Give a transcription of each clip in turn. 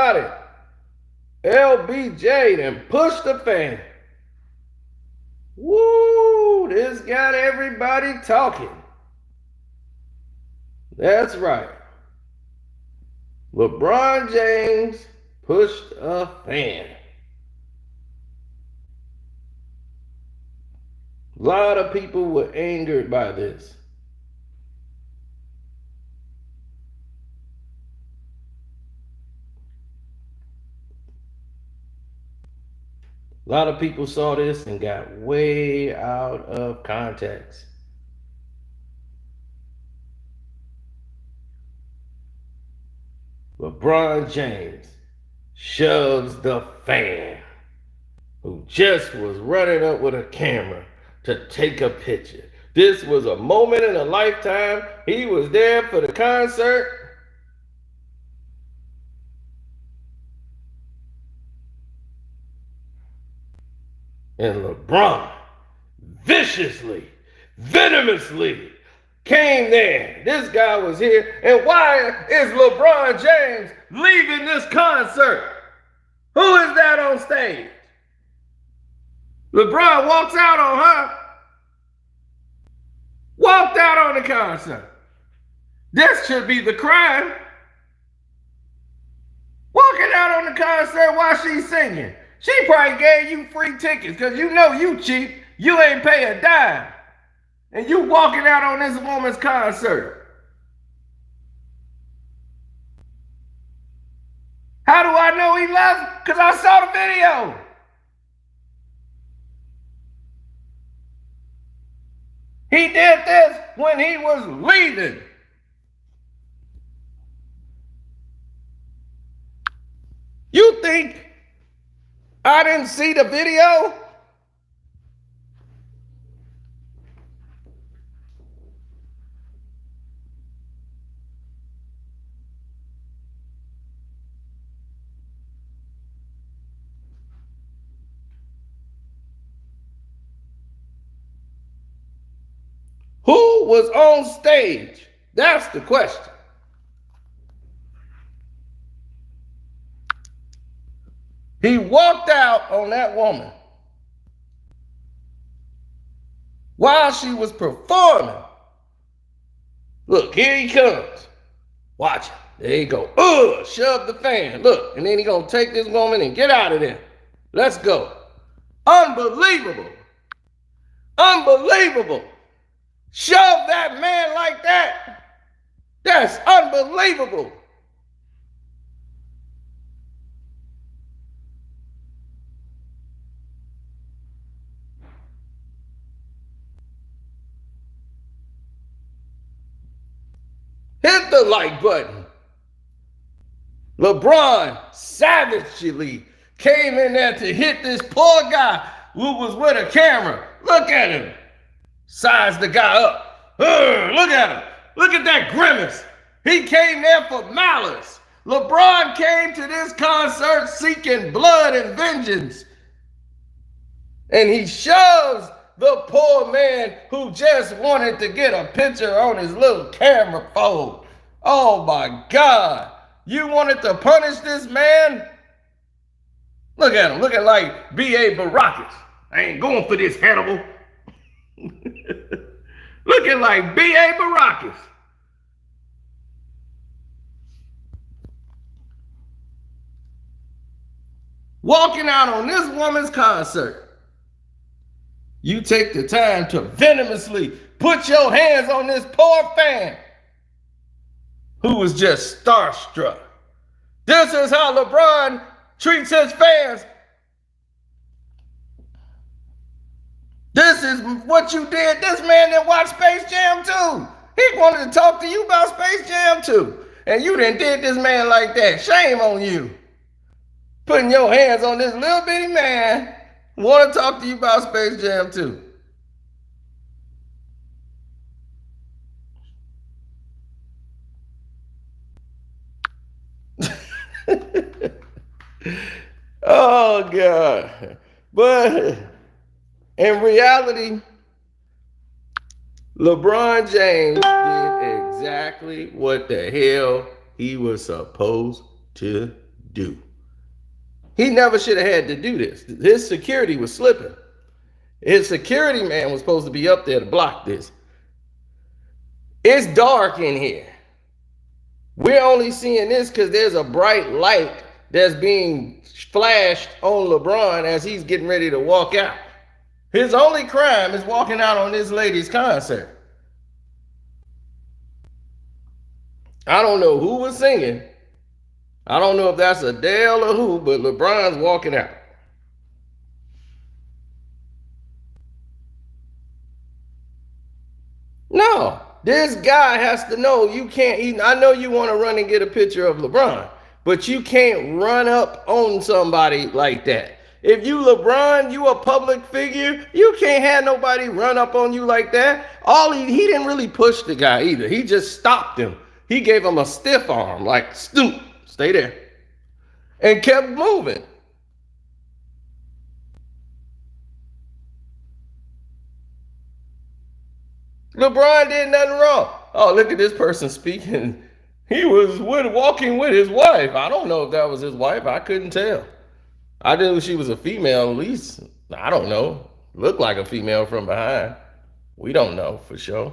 about it. LBJ then pushed the fan. Woo, this got everybody talking. That's right. LeBron James pushed a fan. A lot of people were angered by this. A lot of people saw this and got way out of context. LeBron James shoves the fan who just was running up with a camera to take a picture. This was a moment in a lifetime. He was there for the concert. And LeBron viciously, venomously came there. This guy was here. And why is LeBron James leaving this concert? Who is that on stage? LeBron walks out on her. Walked out on the concert. This should be the crime. Walking out on the concert while she's singing. She probably gave you free tickets because you know you cheap. You ain't pay a dime. And you walking out on this woman's concert. How do I know he left? Because I saw the video. He did this when he was leaving. You think I didn't see the video? Who was on stage? That's the question. He walked out on that woman while she was performing. Look, here he comes. Watch it. There you go. Shove the fan. Look, and then he gonna take this woman and get out of there. Let's go. Unbelievable. Unbelievable. Shove that man like that. That's unbelievable. Hit the like button. LeBron savagely came in there to hit this poor guy who was with a camera. Look at him. Size the guy up. Look at him. Look at that grimace. He came there for malice. LeBron came to this concert seeking blood and vengeance. And he shoves the poor man who just wanted to get a picture on his little camera phone. Oh my God. You wanted to punish this man? Look at him, looking like B.A. Baracus. I ain't going for this, Hannibal. Looking like B.A. Baracus. Walking out on this woman's concert. You take the time to venomously put your hands on this poor fan who was just starstruck. This is how LeBron treats his fans. This is what you did. This man didn't watch Space Jam 2. He wanted to talk to you about Space Jam 2. And you done did this man like that. Shame on you. Putting your hands on this little bitty man who want to talk to you about Space Jam 2. Oh, God. But in reality, LeBron James did exactly what the hell he was supposed to do. He never should have had to do this. His security was slipping. His security man was supposed to be up there to block this. It's dark in here. We're only seeing this because there's a bright light that's being flashed on LeBron as he's getting ready to walk out. His only crime is walking out on this lady's concert. I don't know who was singing. I don't know if that's Adele or who, but LeBron's walking out. No, this guy has to know you can't. I know you want to run and get a picture of LeBron, but you can't run up on somebody like that. If you LeBron, you a public figure, you can't have nobody run up on you like that. He didn't really push the guy either. He just stopped him. He gave him a stiff arm, like, stoop, stay there, and kept moving. LeBron did nothing wrong. Oh, look at this person speaking. He was walking with his wife. I don't know if that was his wife. I couldn't tell. I knew she was a female, at least. I don't know. Looked like a female from behind. We don't know for sure.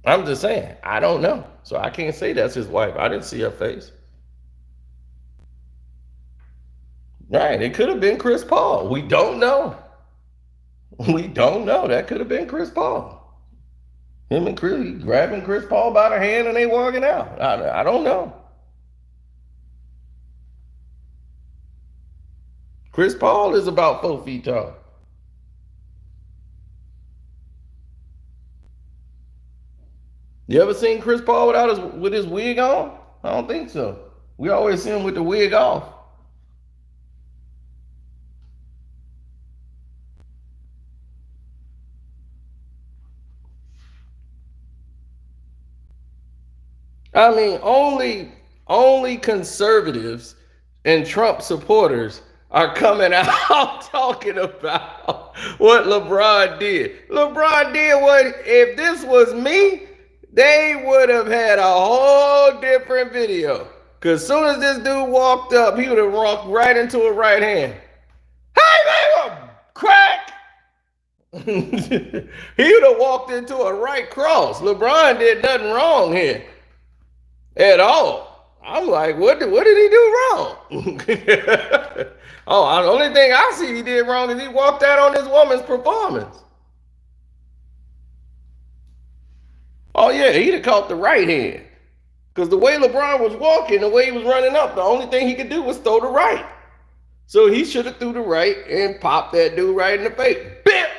I'm just saying, I don't know. So I can't say that's his wife. I didn't see her face. Right, it could have been Chris Paul. We don't know. We don't know. That could have been Chris Paul. Him and Chris grabbing Chris Paul by the hand and they walking out. I don't know. Chris Paul is about 4 feet tall. You ever seen Chris Paul with his wig on? I don't think so. We always see him with the wig off. I mean, only conservatives and Trump supporters are coming out talking about what LeBron did. LeBron did what, if this was me, they would have had a whole different video. Because as soon as this dude walked up, he would have walked right into a right hand. Hey, man, crack! He would have walked into a right cross. LeBron did nothing wrong here at all. I'm like, what did he do wrong? Oh, the only thing I see he did wrong is he walked out on this woman's performance. Oh, yeah, he'd have caught the right hand. Because the way LeBron was walking, the way he was running up, the only thing he could do was throw the right. So he should have threw the right and popped that dude right in the face. Bip!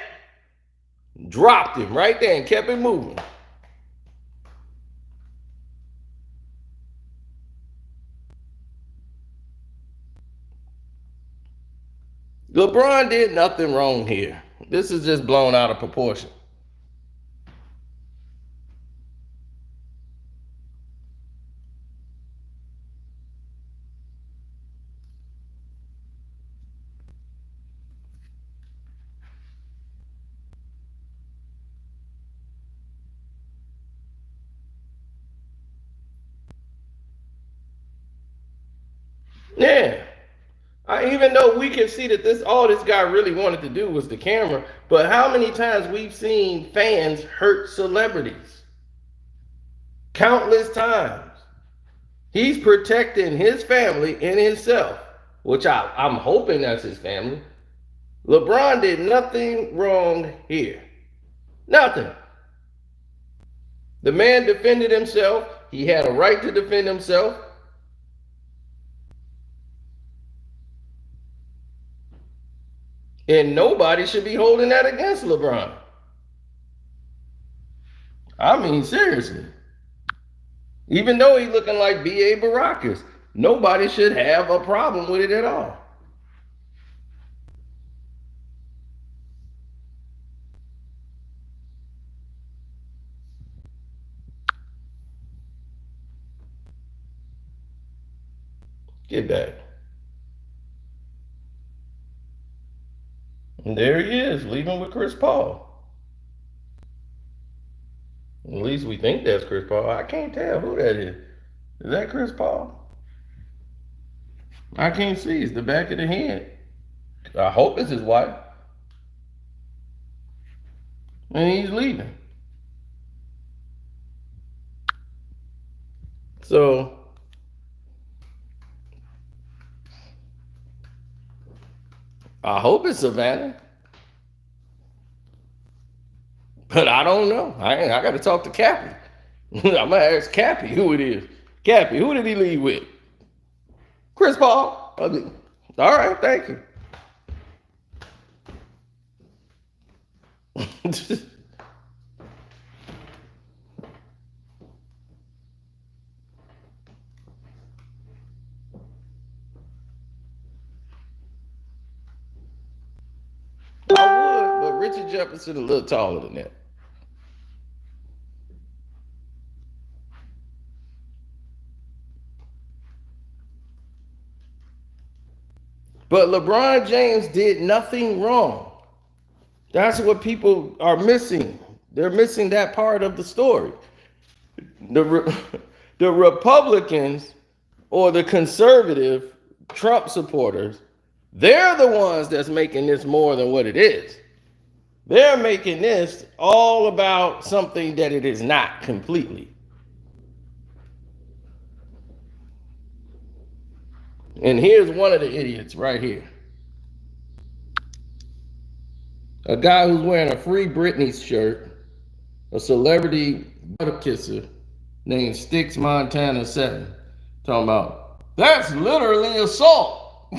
Dropped him right there and kept it moving. LeBron did nothing wrong here. This is just blown out of proportion. Yeah. Even though we can see that all this guy really wanted to do was the camera, but how many times we've seen fans hurt celebrities? Countless times. He's protecting his family and himself, which I'm hoping that's his family. LeBron did nothing wrong here. Nothing. The man defended himself. He had a right to defend himself. And nobody should be holding that against LeBron. I mean, seriously. Even though he's looking like B.A. Baracus, nobody should have a problem with it at all. Get back. And there he is, leaving with Chris Paul. At least we think that's Chris Paul. I can't tell who that is. Is that Chris Paul? I can't see. It's the back of the hand. I hope it's his wife. And he's leaving. So I hope it's Savannah. But I don't know. I got to talk to Cappy. I'm going to ask Cappy who it is. Cappy, who did he leave with? Chris Paul. All right, thank you. I would, but Richard Jefferson a little taller than that. But LeBron James did nothing wrong. That's what people are missing. They're missing that part of the story. The Republicans or the conservative Trump supporters, they're the ones that's making this more than what it is. They're making this all about something that it is not completely. And here's one of the idiots right here. A guy who's wearing a Free Britney shirt, a celebrity butter kisser named Sticks Montana 7, talking about, that's literally assault.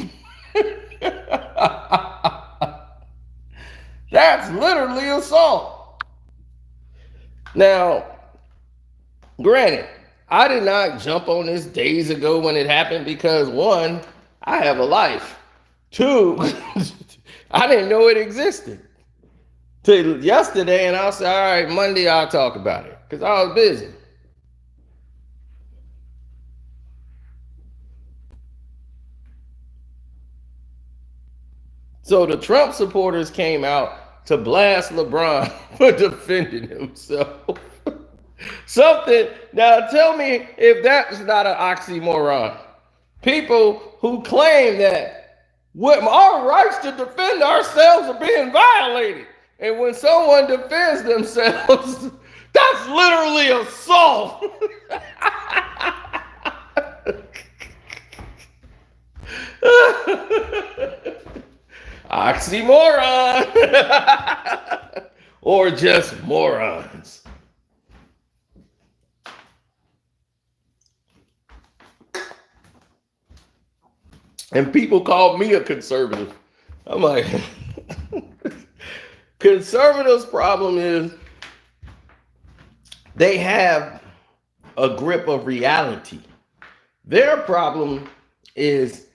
That's literally assault. Now, granted, I did not jump on this days ago when it happened because, one, I have a life. Two, I didn't know it existed till yesterday, and I'll say, all right, Monday I'll talk about it because I was busy. So the Trump supporters came out to blast LeBron for defending himself. Something, now tell me if that's not an oxymoron. People who claim that our rights to defend ourselves are being violated. And when someone defends themselves, that's literally assault. Oxymoron. Or just morons. And people call me a conservative. I'm like, conservatives' problem is they have a grip of reality. Their problem is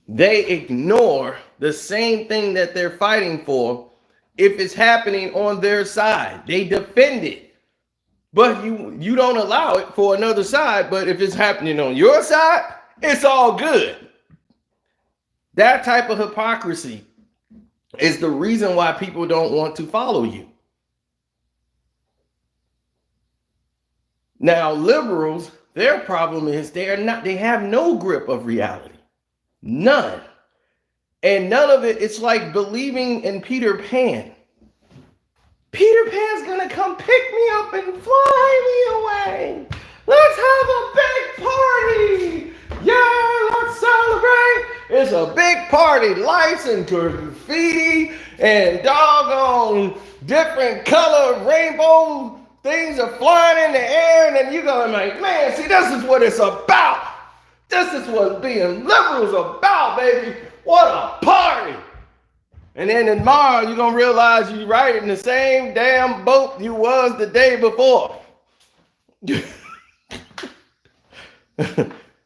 they ignore the same thing that they're fighting for if it's happening on their side. They defend it. But you don't allow it for another side. But if it's happening on your side, it's all good. That type of hypocrisy is the reason why people don't want to follow you. Now, liberals, their problem is they have no grip of reality. None. And none of it, it's like believing in Peter Pan. Peter Pan's gonna come pick me up and fly me away. Let's have a big party. Yeah, let's celebrate. It's a big party. Lights and graffiti and doggone different color rainbow things are flying in the air. And then you're going like, man, see, this is what it's about. This is what being liberals about, baby. What a party. And then tomorrow you're going to realize you're right in the same damn boat you was the day before.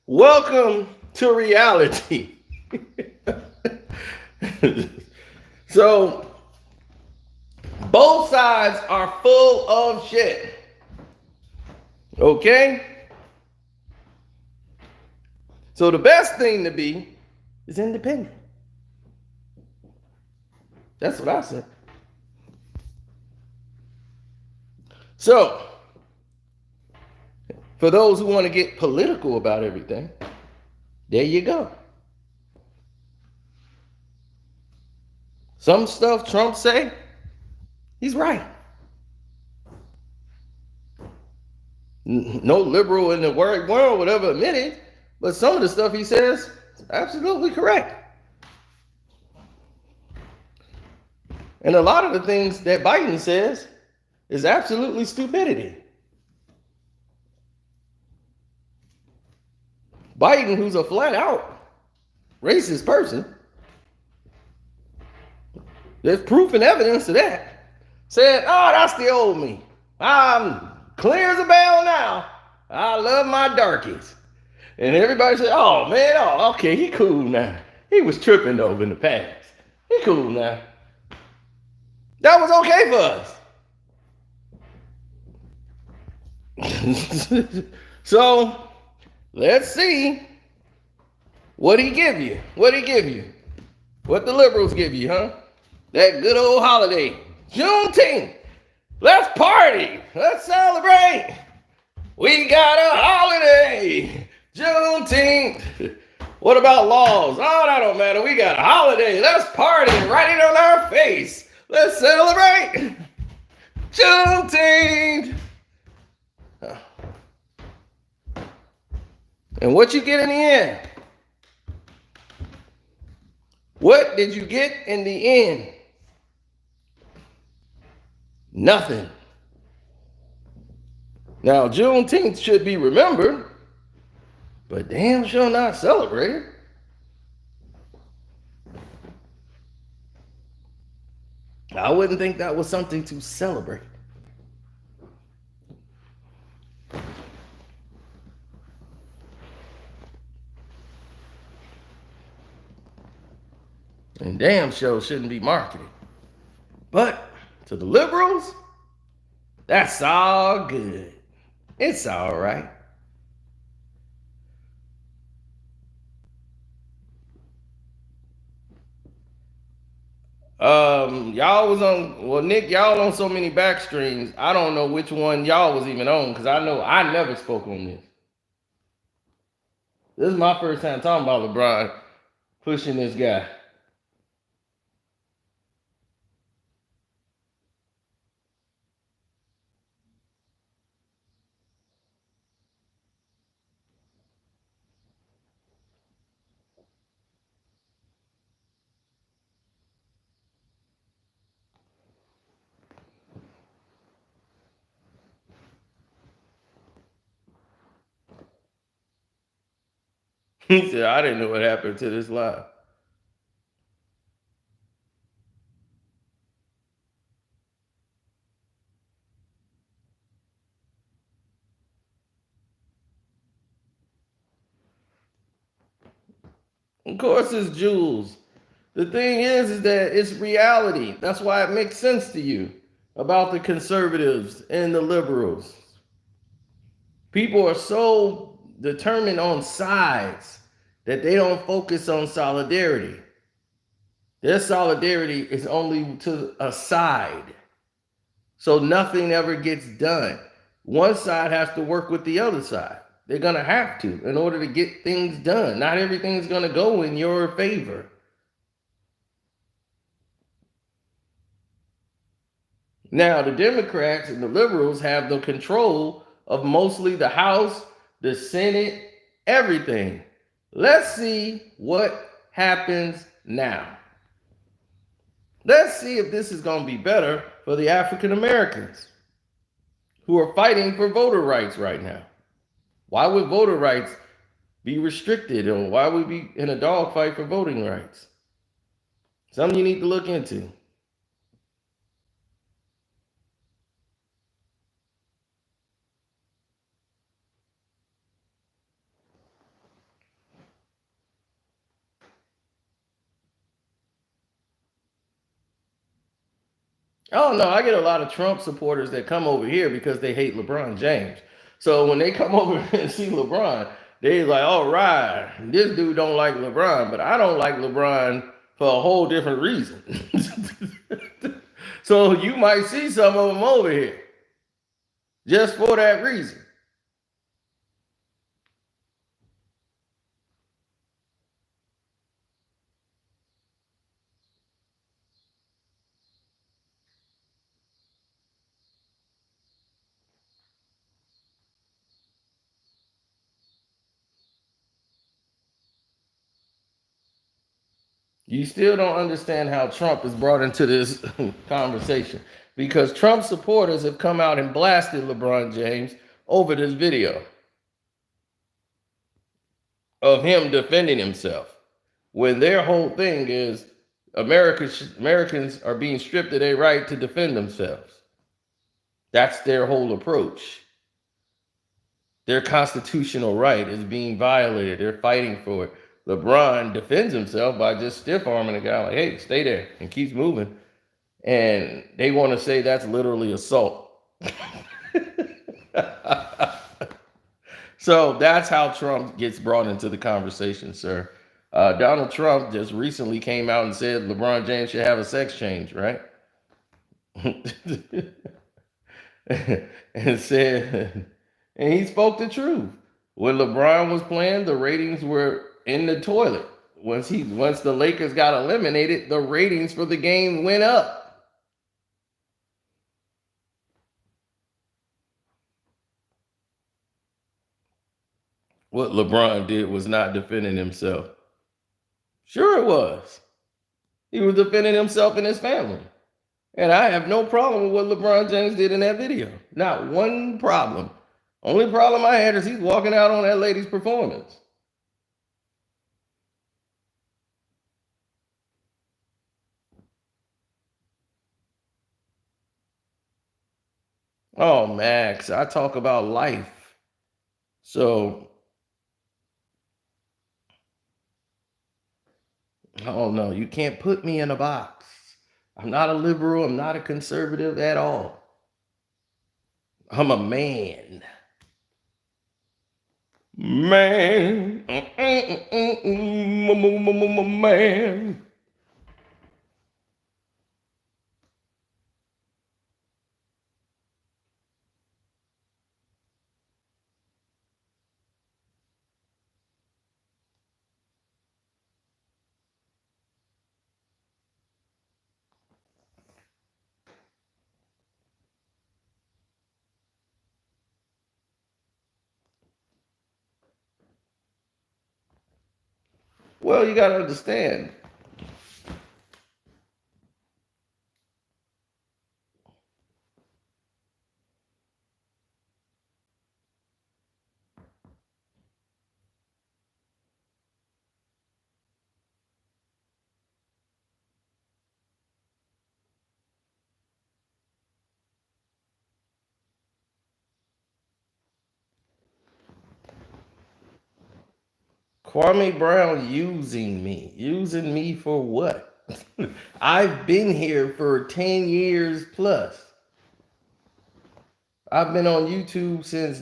Welcome to reality. So, both sides are full of shit. Okay? So the best thing to be is independent. That's what I said. So, for those who want to get political about everything, there you go. Some stuff Trump say, he's right. No liberal in the world would ever admit it, but some of the stuff he says is absolutely correct. And a lot of the things that Biden says is absolutely stupidity. Biden, who's a flat out racist person, there's proof and evidence of that, said, oh, that's the old me. I'm clear as a bell now. I love my darkies. And everybody said, oh, man, oh, okay, he cool now. He was tripping over in the past. He cool now. That was okay for us. So, let's see what he give you. What he give you. What the liberals give you, huh? That good old holiday. Juneteenth. Let's party. Let's celebrate. We got a holiday. Juneteenth. What about laws? Oh, that don't matter. We got a holiday. Let's party. Write it on our face. Let's celebrate. Juneteenth. And what you get in the end? What did you get in the end? Nothing. Now, Juneteenth should be remembered, but damn sure not celebrated. I wouldn't think that was something to celebrate. And damn sure shouldn't be marketed. But to the liberals, that's all good. It's all right. Y'all was on, well, Nick, y'all on so many back streams. I don't know which one y'all was even on, because I know I never spoke on this. This is my first time talking about LeBron pushing this guy. He said, I didn't know what happened to this live. Of course it's Jules. The thing is that it's reality. That's why it makes sense to you about the conservatives and the liberals. People are so determined on sides that they don't focus on solidarity. Their solidarity is only to a side. So nothing ever gets done. One side has to work with the other side. They're going to have to in order to get things done. Not everything's going to go in your favor. Now, the Democrats and the liberals have the control of mostly the House, the Senate, everything. Let's see what happens now. Let's see if this is going to be better for the African Americans who are fighting for voter rights right now. Why would voter rights be restricted, or why would we be in a dogfight for voting rights? Something you need to look into. Oh no, I get a lot of Trump supporters that come over here because they hate LeBron James. So when they come over and see LeBron, they like, all right, this dude don't like LeBron, but I don't like LeBron for a whole different reason. So you might see some of them over here just for that reason. You still don't understand how Trump is brought into this conversation, because Trump supporters have come out and blasted LeBron James over this video of him defending himself, when their whole thing is Americans are being stripped of their right to defend themselves. That's their whole approach. Their constitutional right is being violated. They're fighting for it. LeBron defends himself by just stiff arming a guy like, hey, stay there, and keeps moving. And they want to say that's literally assault. So that's how Trump gets brought into the conversation, sir. Donald Trump just recently came out and said LeBron James should have a sex change, right? And said, and he spoke the truth. When LeBron was playing, the ratings were in the toilet. Once the Lakers got eliminated, the ratings for the game went up. What LeBron did was not defending himself. Sure it was. He was defending himself and his family. And I have no problem with what LeBron James did in that video. Not one problem. Only problem I had is he's walking out on that lady's performance. Oh, Max, I talk about life. So, oh no, you can't put me in a box. I'm not a liberal. I'm not a conservative at all. I'm a man. Man. Man. Well, you got to understand. Kwame Brown using me. Using me for what? I've been here for 10 years plus. I've been on YouTube since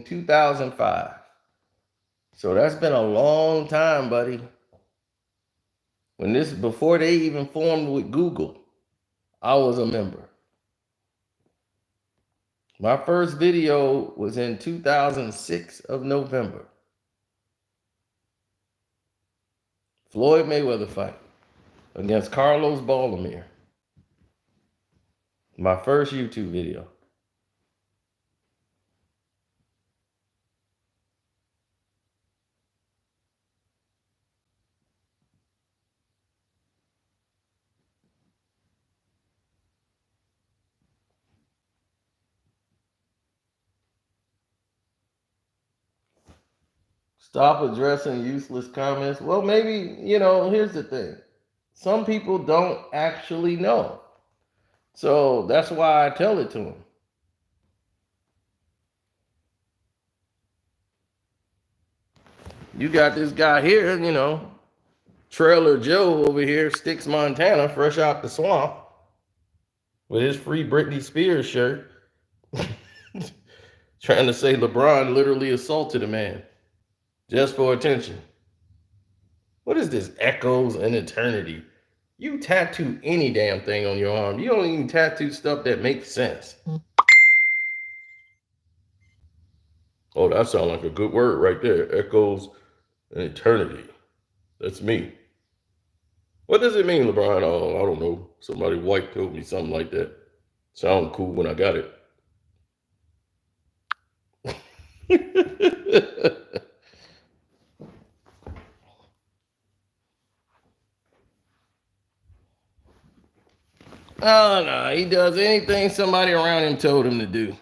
2005. So that's been a long time, buddy. Before they even formed with Google, I was a member. My first video was in 2006 of November. Floyd Mayweather fight against Carlos Baldomir. My first YouTube video. Stop addressing useless comments. Well, maybe, here's the thing. Some people don't actually know. So that's why I tell it to them. You got this guy here, Trailer Joe over here, Sticks, Montana, fresh out the swamp, with his free Britney Spears shirt, trying to say LeBron literally assaulted a man just for attention. What is this? Echoes and eternity. You tattoo any damn thing on your arm. You don't even tattoo stuff that makes sense. Oh, that sounds like a good word right there. Echoes and eternity. That's me. What does it mean, LeBron? Oh, I don't know. Somebody white told me something like that. Sound cool when I got it. Oh, no. He does anything somebody around him told him to do.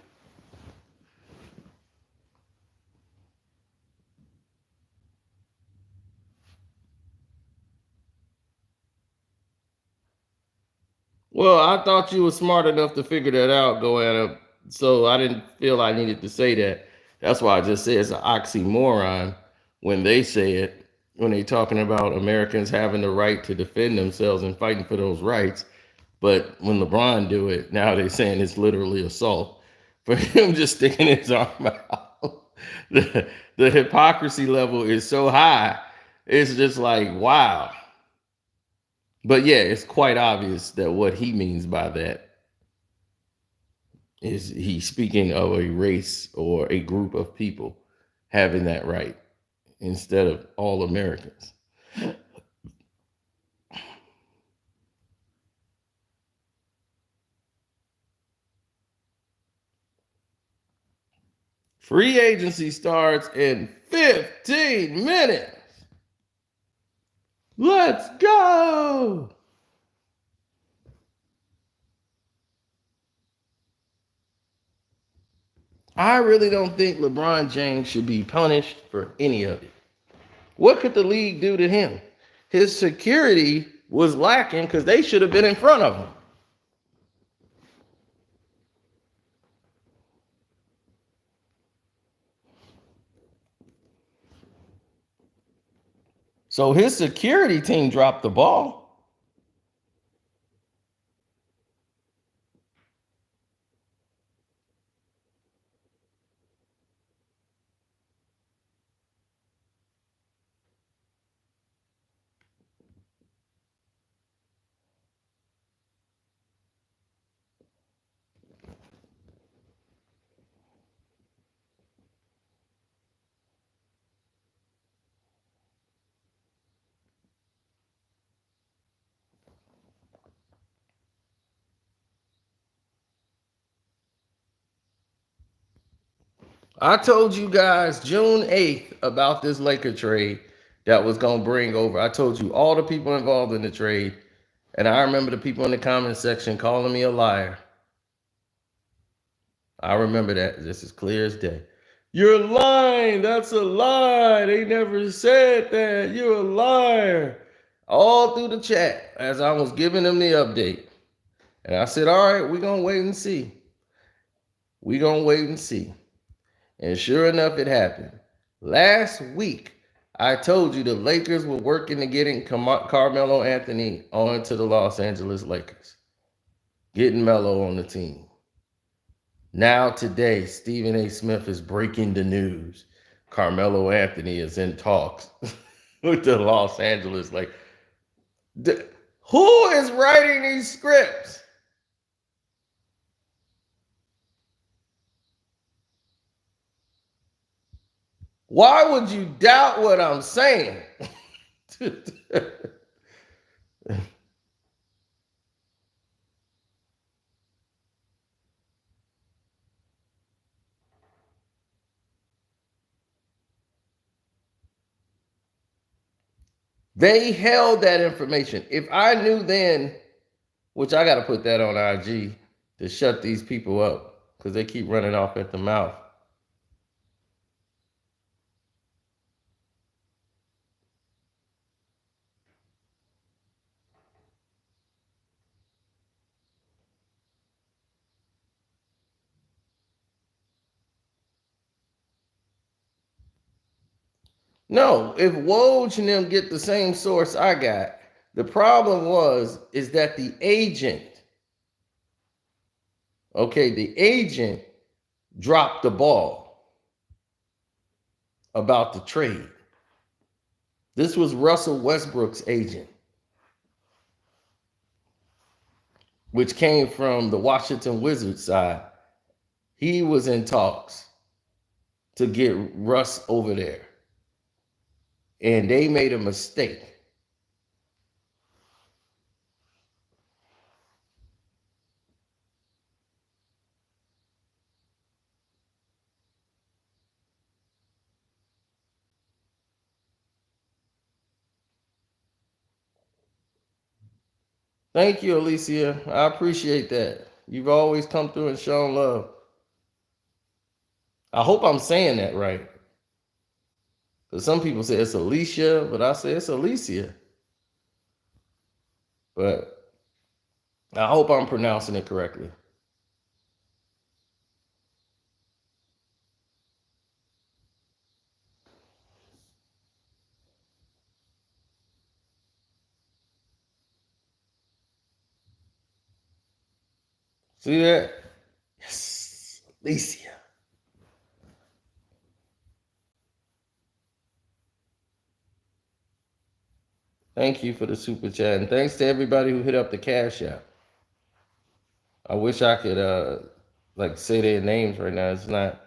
Well, I thought you were smart enough to figure that out, Goanna. So I didn't feel I needed to say that. That's why I just said it's an oxymoron when they say it, when they're talking about Americans having the right to defend themselves and fighting for those rights. But when LeBron do it, now they're saying it's literally assault. For him just sticking his arm out, the hypocrisy level is so high. It's just like, wow. But yeah, it's quite obvious that what he means by that is he's speaking of a race or a group of people having that right instead of all Americans. Free agency starts in 15 minutes. Let's go. I really don't think LeBron James should be punished for any of it. What could the league do to him? His security was lacking because they should have been in front of him. So his security team dropped the ball. I told you guys June 8th about this Laker trade that was going to bring over. I told you all the people involved in the trade. And I remember the people in the comment section calling me a liar. I remember that. This is clear as day. You're lying. That's a lie. They never said that. You're a liar. All through the chat as I was giving them the update. And I said, all right, we're going to wait and see. We're going to wait and see. And sure enough, it happened. Last week, I told you the Lakers were working to getting Carmelo Anthony onto the Los Angeles Lakers. Getting Melo on the team. Now today, Stephen A. Smith is breaking the news. Carmelo Anthony is in talks with the Los Angeles Lakers. Who is writing these scripts? Why would you doubt what I'm saying? They held that information. If I knew then, which I got to put that on IG to shut these people up because they keep running off at the mouth. No, if Woj and them get the same source I got, the problem is that the agent, the agent dropped the ball about the trade. This was Russell Westbrook's agent, which came from the Washington Wizards side. He was in talks to get Russ over there. And they made a mistake. Thank you, Alicia. I appreciate that. You've always come through and shown love. I hope I'm saying that right. Because some people say it's Alicia, but I say it's Alicia. But I hope I'm pronouncing it correctly. See that? Yes, Alicia. Thank you for the super chat. And thanks to everybody who hit up the Cash App. I wish I could like say their names right now. It's not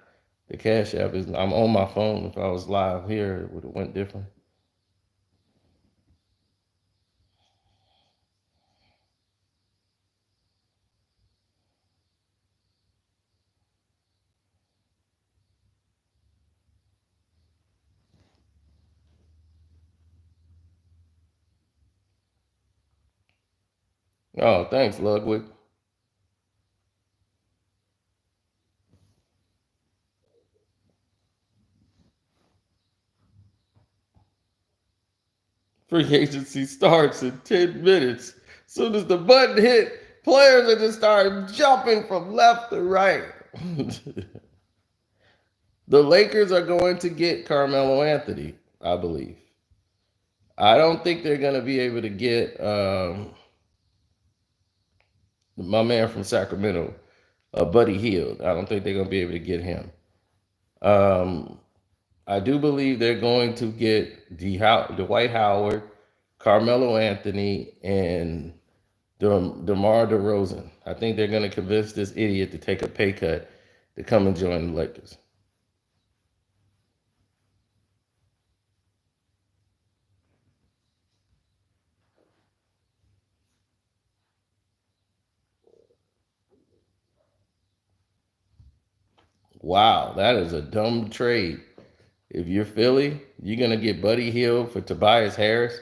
the Cash App. I'm on my phone. If I was live here, it would have went different. Oh, thanks, Ludwig. Free agency starts in 10 minutes. As soon as the button hit, players are just start jumping from left to right. The Lakers are going to get Carmelo Anthony, I believe. I don't think they're going to be able to get my man from Sacramento, Buddy Hield. I don't think they're going to be able to get him. I do believe they're going to get Dwight Howard, Carmelo Anthony, and DeMar DeRozan. I think they're going to convince this idiot to take a pay cut to come and join the Lakers. Wow, that is a dumb trade. If you're Philly, you're going to get Buddy Hield for Tobias Harris.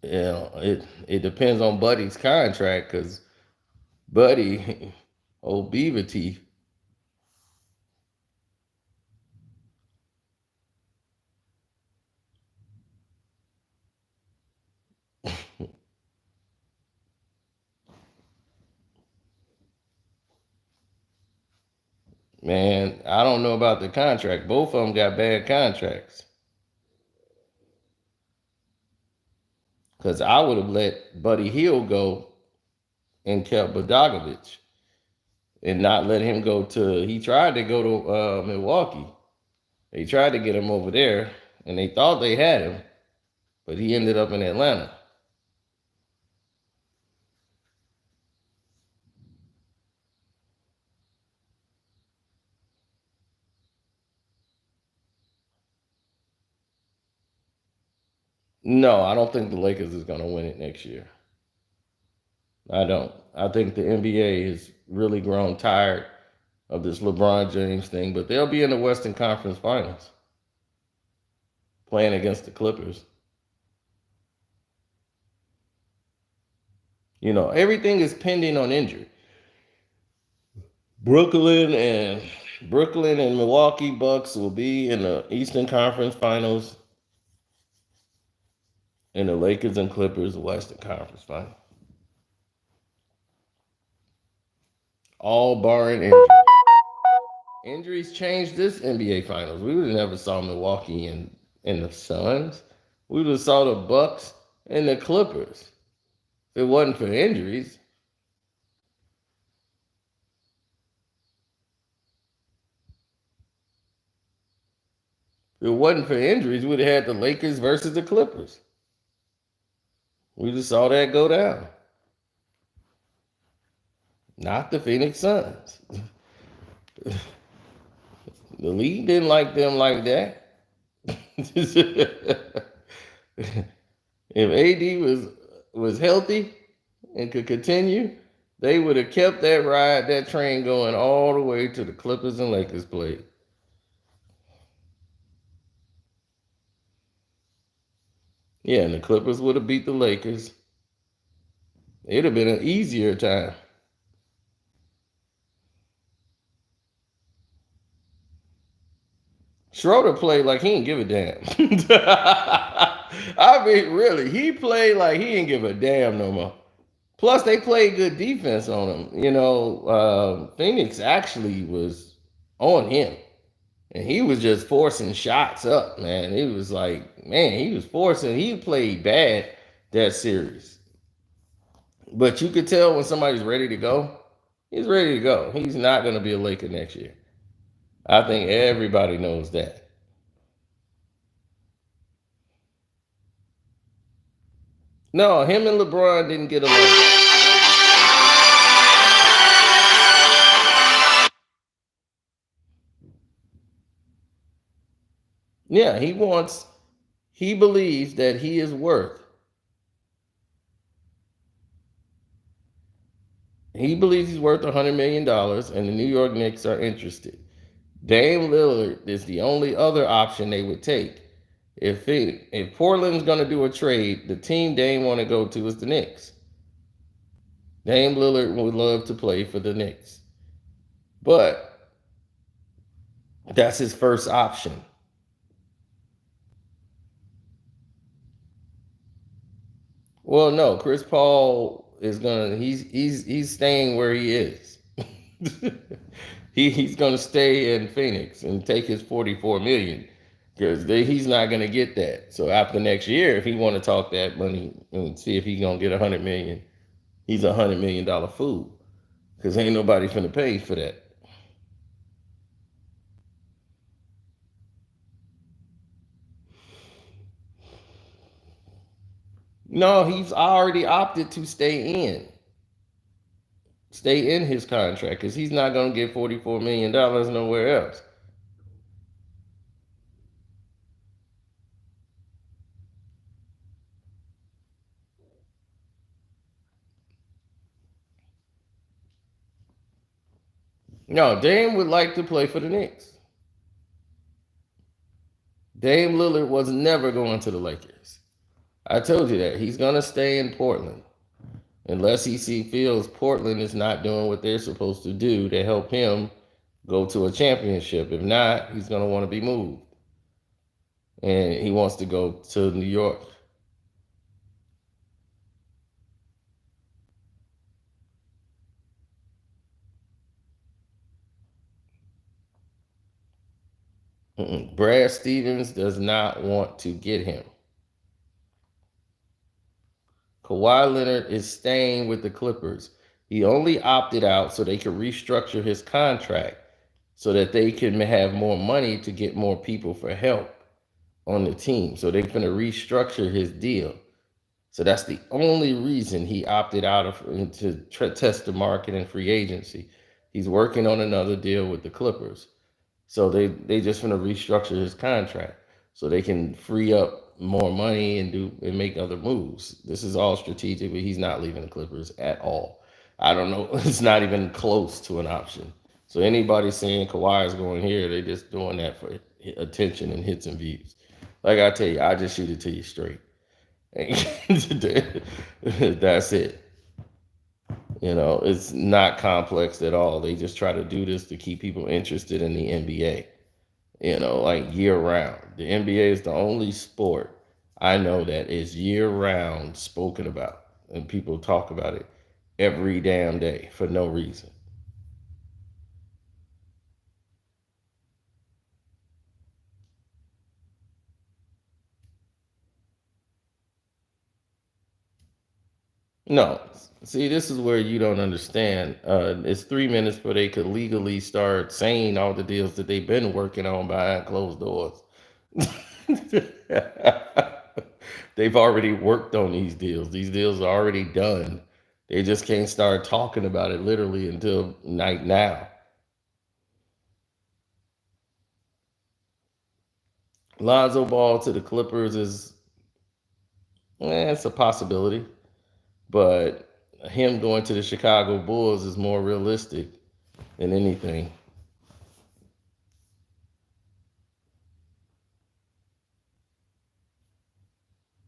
You know, it depends on Buddy's contract because Buddy, old beaver teeth. Man, I don't know about the contract. Both of them got bad contracts. Because I would have let Buddy Hield go and kept Bogdanovich and not let him go to. He tried to go to Milwaukee. They tried to get him over there, and they thought they had him, but he ended up in Atlanta. No, I don't think the Lakers is going to win it next year. I don't. I think the NBA has really grown tired of this LeBron James thing, but they'll be in the Western Conference Finals playing against the Clippers. You know, everything is pending on injury. Brooklyn and Milwaukee Bucks will be in the Eastern Conference Finals, and the Lakers and Clippers the Western Conference Finals. All barring injury. Injuries changed this NBA Finals. We would have never saw Milwaukee and the Suns. We would have saw the Bucks and the Clippers. If it wasn't for injuries. If it wasn't for injuries, we'd have had the Lakers versus the Clippers. We just saw that go down. Not the Phoenix Suns. The league didn't like them like that. If AD was healthy and could continue, they would have kept that train going all the way to the Clippers and Lakers played. Yeah, and the Clippers would have beat the Lakers. It'd have been an easier time. Schroeder played like he didn't give a damn. I mean, really, he played like he didn't give a damn no more. Plus, they played good defense on him. Phoenix actually was on him, and he was just forcing shots up, man. It was like, man, he was forcing. He played bad that series, but you could tell when somebody's ready to go. He's ready to go. He's not going to be a Laker next year. I think everybody knows that. No, him and LeBron didn't get along. Yeah, he believes that he believes he's worth $100 million, and the New York Knicks are interested. Dame Lillard is the only other option they would take. If Portland's going to do a trade, the team Dame want to go to is the Knicks. Dame Lillard would love to play for the Knicks, but that's his first option. Well, no, Chris Paul is gonna. He's staying where he is. He's gonna stay in Phoenix and take his 44 million because he's not gonna get that. So after next year, if he want to talk that money and see if he's gonna get 100 million, he's $100 million fool because ain't nobody finna pay for that. No, he's already opted to stay in his contract because he's not gonna get $44 million nowhere else. No, Dame would like to play for the Knicks. Dame Lillard was never going to the Lakers. I told you that. He's going to stay in Portland unless feels Portland is not doing what they're supposed to do to help him go to a championship. If not, he's going to want to be moved. And he wants to go to New York. Brad Stevens does not want to get him. Kawhi Leonard is staying with the Clippers. He only opted out so they could restructure his contract so that they can have more money to get more people for help on the team. So they're going to restructure his deal. So that's the only reason he opted out of to test the market and free agency. He's working on another deal with the Clippers. So they just want to restructure his contract so they can free up more money and make other moves. This is all strategic, but he's not leaving the Clippers at all. I don't know. It's not even close to an option. So anybody saying Kawhi is going here, they're just doing that for attention and hits and views. Like I tell you, I just shoot it to you straight. That's it. It's not complex at all. They just try to do this to keep people interested in the NBA, like year round. The NBA is the only sport I know that is year round spoken about, and people talk about it every damn day for no reason. No. See, this is where you don't understand. It's 3 minutes before they could legally start saying all the deals that they've been working on behind closed doors. They've already worked on these deals. These deals are already done. They just can't start talking about it literally until night now. Lonzo Ball to the Clippers is, it's a possibility, but him going to the Chicago Bulls is more realistic than anything.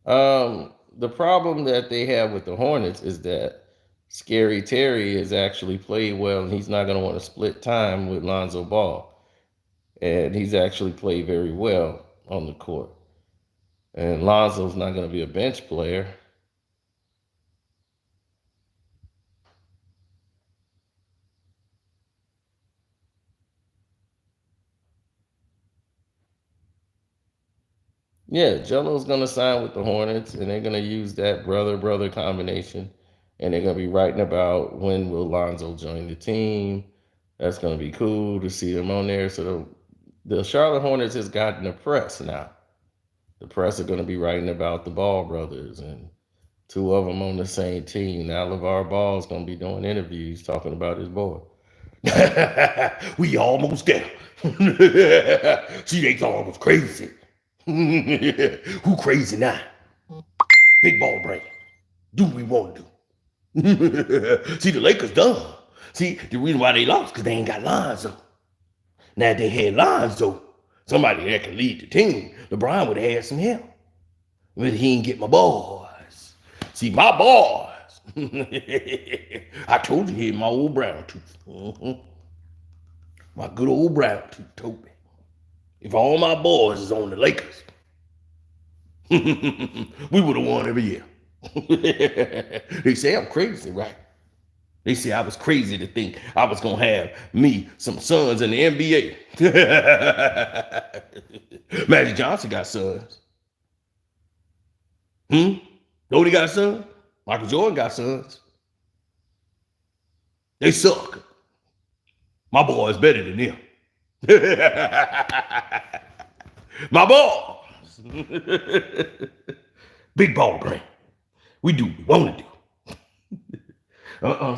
The problem that they have with the Hornets is that Scary Terry has actually played well, and he's not going to want to split time with Lonzo Ball. And he's actually played very well on the court. And Lonzo's not going to be a bench player. Yeah, Jello's going to sign with the Hornets, and they're going to use that brother-brother combination. And they're going to be writing about when will Lonzo join the team. That's going to be cool to see them on there. So the Charlotte Hornets has gotten the press now. The press are going to be writing about the Ball brothers, and two of them on the same team. Now LeVar Ball's going to be doing interviews talking about his boy. We almost got him. See, they thought I was crazy. Who crazy now? Big ball brain. Do what we want to do. See, the Lakers done. See, the reason why they lost because they ain't got Lonzo. Now, if they had Lonzo, somebody that can lead the team, LeBron would have had some help. But he ain't get my boys. See, my boys. I told you he had my old brown tooth. My good old brown tooth told me. If all my boys is on the Lakers, we would have won every year. They say I'm crazy, right? They say I was crazy to think I was going to have me some sons in the NBA. Magic Johnson got sons. Nobody got sons? Michael Jordan got sons. They suck. My boy is better than them. My boys. Big ball brain. We do what we want to do.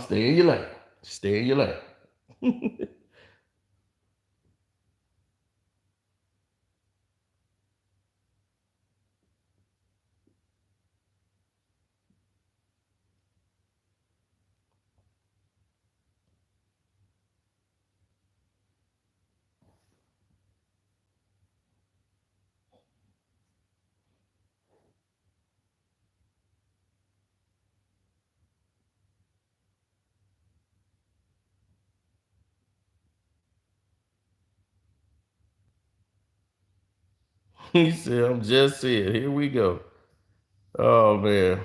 Stay in your lane. Stay in your lane. He said, I'm just here. Here we go. Oh, man.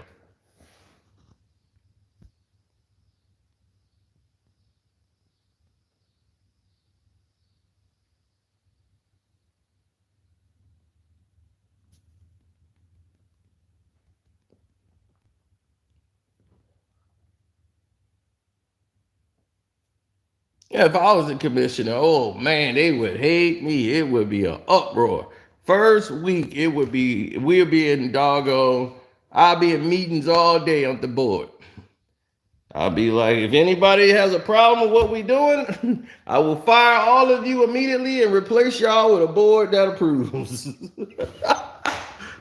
Yeah, if I was the commissioner, oh man, they would hate me. It would be an uproar. First week, we'll be in doggone, I'll be in meetings all day on the board. I'll be like, if anybody has a problem with what we doing, I will fire all of you immediately and replace y'all with a board that approves.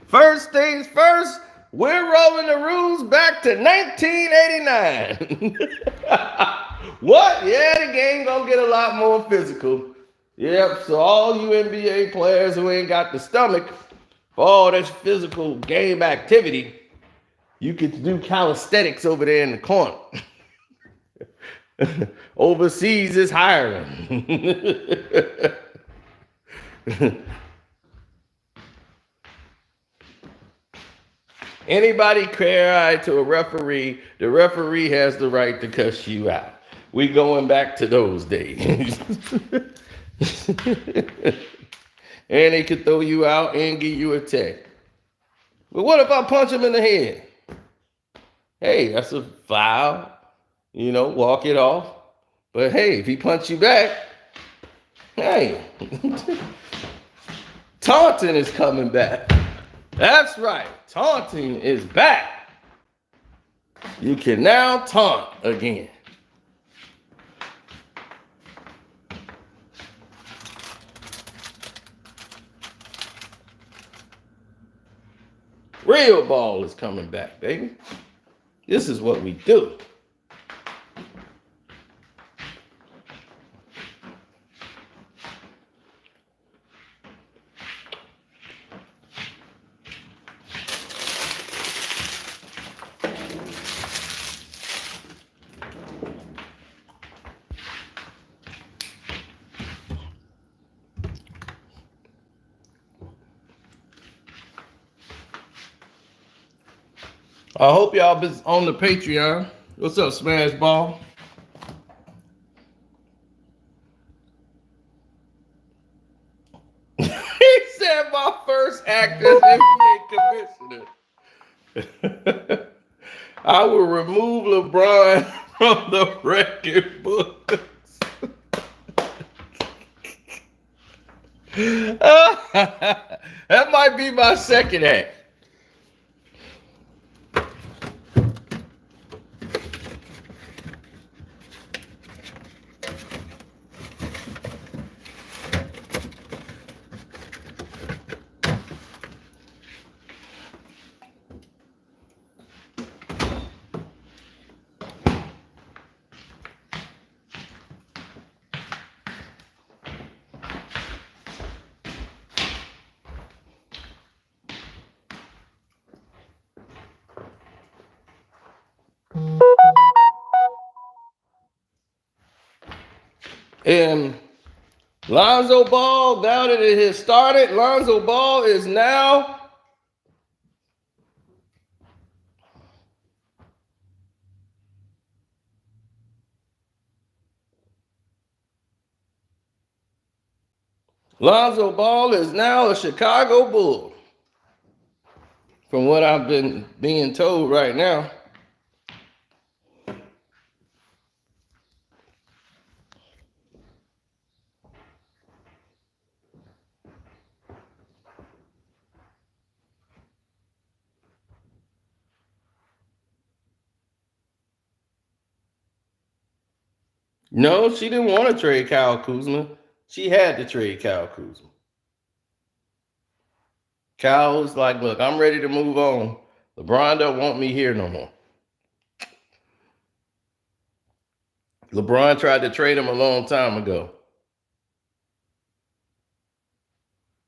First things first, we're rolling the rules back to 1989. What? Yeah, the game gonna get a lot more physical. Yep, so all you NBA players who ain't got the stomach for all this physical game activity, you can do calisthenics over there in the corner. Overseas is hiring. Anybody cry to a referee, the referee has the right to cuss you out. We going back to those days. And they could throw you out and give you a tech. But what if I punch him in the head? Hey, that's a foul. Walk it off. But hey, if he punch you back, hey, Taunting is coming back. That's right. Taunting is back. You can now taunt again. Real ball is coming back, baby. This is what we do. I hope y'all been on the Patreon. What's up, Smash Ball? He said my first act as NBA commissioner. I will remove LeBron from the record books. That might be my second act. And Lonzo Ball, now that it has started, Lonzo Ball is now a Chicago Bull. From what I've been being told right now. No, she didn't want to trade Kyle Kuzma. She had to trade Kyle Kuzma. Kyle was like, look, I'm ready to move on. LeBron don't want me here no more. LeBron tried to trade him a long time ago.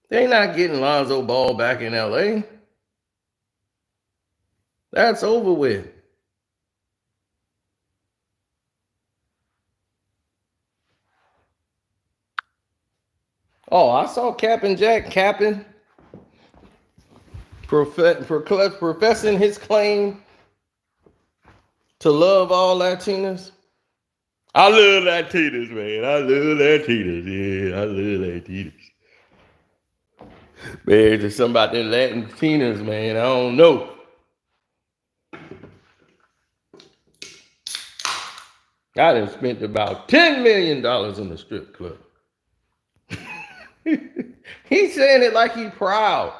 They're not getting Lonzo Ball back in LA. That's over with. Oh, I saw Captain Jack capping, professing his claim to love all Latinas. I love Latinas, man. I love Latinas. Yeah, I love Latinas. Man, there's something about them Latinas, man. I don't know. I done spent about $10 million in the strip club. He's saying it like he's proud.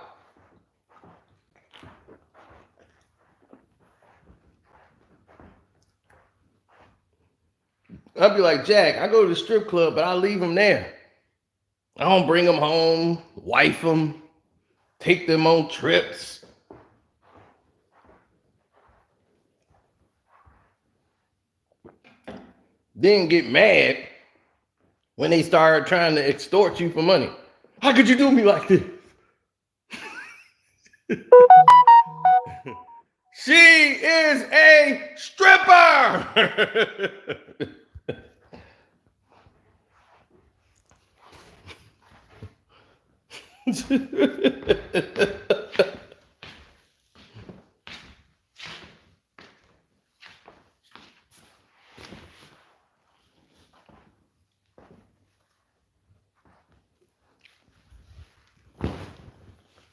I'd be like, Jack, I go to the strip club, but I leave them there. I don't bring them home, wife them, take them on trips. Then get mad when they start trying to extort you for money. How could you do me like this? She is a stripper.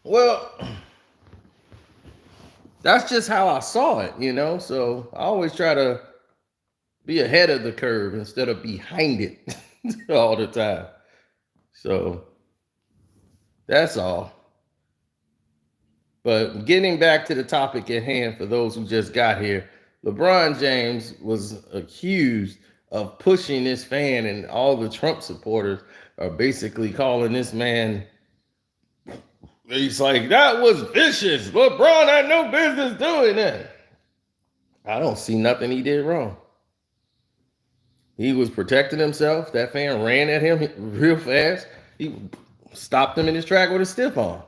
Well, that's just how I saw it, you know? So I always try to be ahead of the curve instead of behind it all the time. So That's all. But getting back to the topic at hand for those who just got here, LeBron James was accused of pushing this fan, and all the Trump supporters are basically calling this man. He's like, that was vicious. LeBron had no business doing that. I don't see nothing he did wrong. He was protecting himself. That fan ran at him real fast. He stopped him in his track with a stiff arm.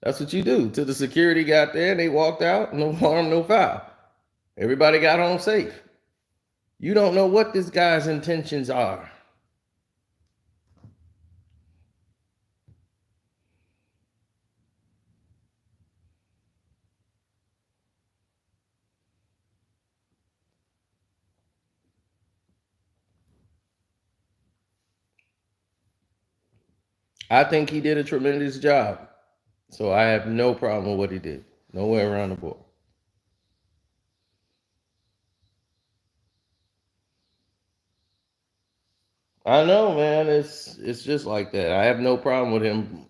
That's what you do. Till the security got there and they walked out. No harm, no foul. Everybody got home safe. You don't know what this guy's intentions are. I think he did a tremendous job. So I have no problem with what he did. Nowhere around the board. I know, man. It's just like that. I have no problem with him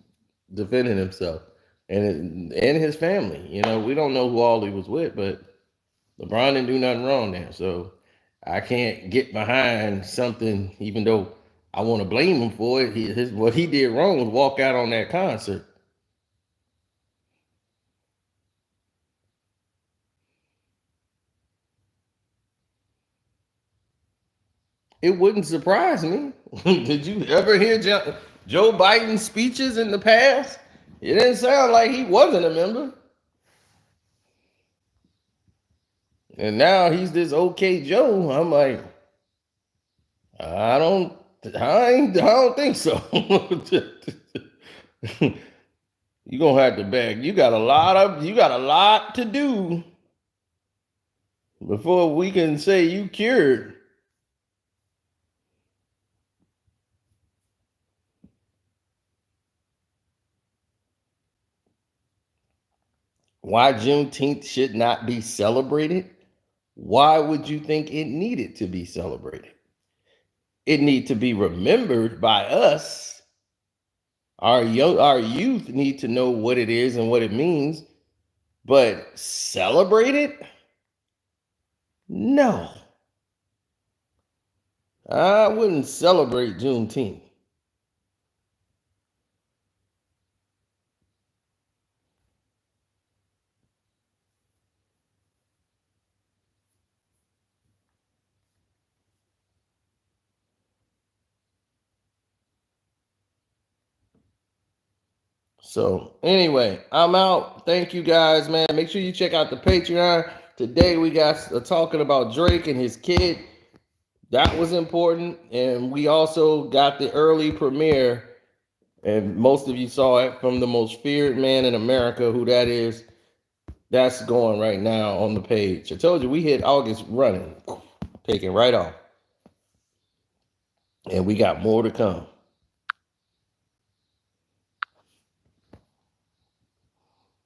defending himself and his family. You know, we don't know who all he was with, but LeBron didn't do nothing wrong there. So I can't get behind something, even though I want to blame him for it. What he did wrong was walk out on that concert. It wouldn't surprise me. Did you ever hear Joe Biden's speeches in the past? It didn't sound like he wasn't a member. And now he's this okay Joe. I'm like, I don't think so. You're gonna have to beg. You got a lot to do before we can say you cured. Why Juneteenth should not be celebrated? Why would you think it needed to be celebrated? It need to be remembered by us. Our youth need to know what it is and what it means, but celebrate it? No. I wouldn't celebrate Juneteenth. So anyway, I'm out. Thank you guys, man. Make sure you check out the Patreon. Today we got talking about Drake and his kid. That was important. And we also got the early premiere. And most of you saw it from the most feared man in America, who that is. That's going right now on the page. I told you we hit August running, taking right off. And we got more to come.